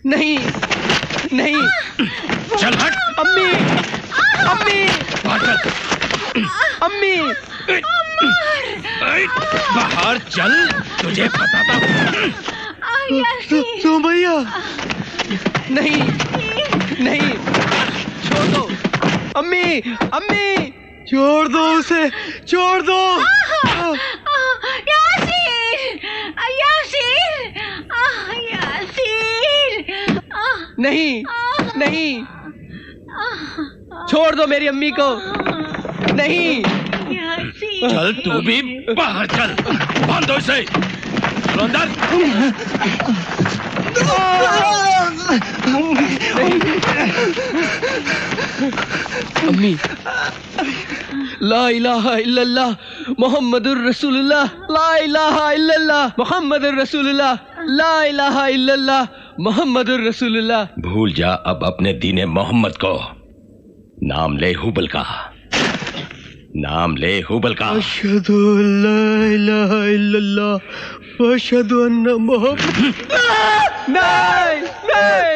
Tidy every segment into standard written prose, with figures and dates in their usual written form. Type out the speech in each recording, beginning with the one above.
नहीं नहीं, चल हट। अम्मी, अम्मी, चल। अम्मी, बाहर चल, तुझे बताता हूँ। सुमैया, नहीं नहीं, छोड़ दो अम्मी, अम्मी, छोड़ दो उसे, छोड़ दो। यासीर, यासीर, यासीर। नहीं नहीं, छोड़ दो मेरी अम्मी को। नहीं, चल तू भी बाहर चल, बांधो इसे, चलो अंदर। अम्मी, ला इलाहा इल्लल्लाह मोहम्मदुर रसूलुल्लाह, ला इलाहा इल्लल्लाह मोहम्मदुर रसूलुल्लाह, ला इलाहा इल्लल्लाह मोहम्मदुर रसूलुल्लाह। भूल जा अब अपने दीने मोहम्मद को। नाम ले हुबल का, नाम ले हुबल का। अशहदु अल्ला इलाहा इल्लल्लाह व अशहदु अन्ना मुहम्मद। नहीं नहीं,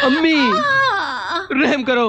अम्मी रहम करो।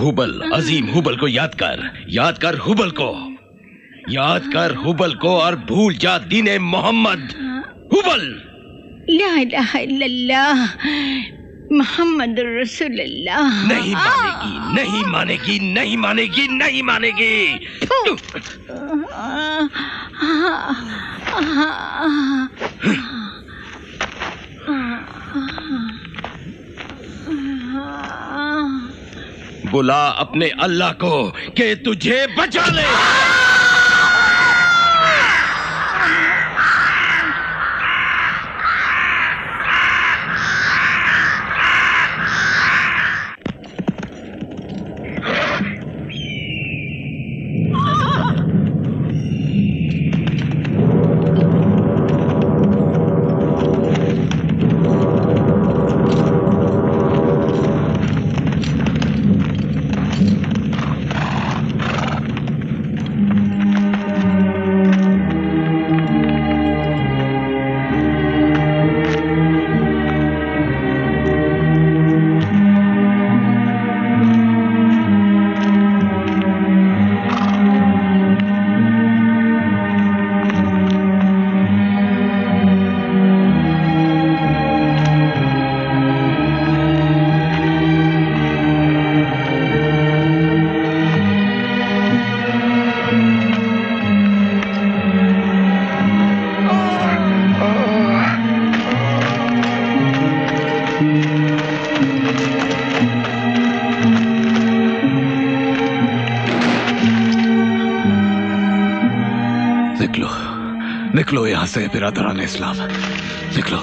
हुबल, अजीम हुबल को याद कर, याद कर हुबल को, याद कर हुबल को और भूल जा दीने मोहम्मद। हुबल। ला इलाहा इल्लल्लाह मोहम्मद रसूलुल्लाह। नहीं मानेगी, नहीं मानेगी, नहीं मानेगी, नहीं मानेगी। बुला अपने अल्लाह को कि तुझे बचा ले। निकलो यहाँ से बिरादरान इस्लाम, निकलो।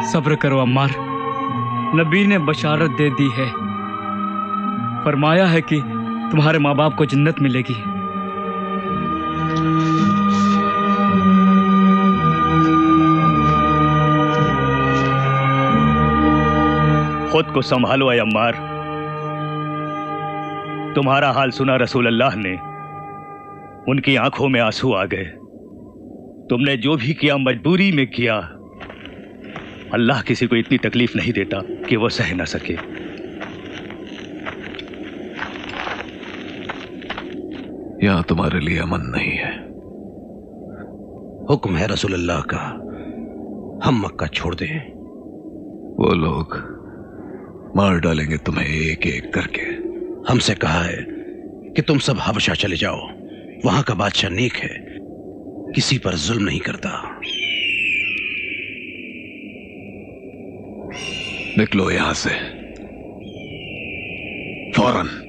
सब्र करो अम्मार, नबी ने बशारत दे दी है, फरमाया है कि तुम्हारे माँ बाप को जन्नत मिलेगी। खुद को संभालो ऐ अम्मार। तुम्हारा हाल सुना रसूल अल्लाह ने, उनकी आंखों में आंसू आ गए। तुमने जो भी किया मजबूरी में किया। अल्लाह किसी को इतनी तकलीफ नहीं देता कि वो सह ना सके। यहां तुम्हारे लिए अमन नहीं है। हुक्म है रसूल अल्लाह का, हम मक्का छोड़ दें। वो लोग मार डालेंगे तुम्हें एक एक करके। हमसे कहा है कि तुम सब हबशा चले जाओ, वहां का बादशाह नेक है, किसी पर जुल्म नहीं करता। निकलो यहां से फौरन।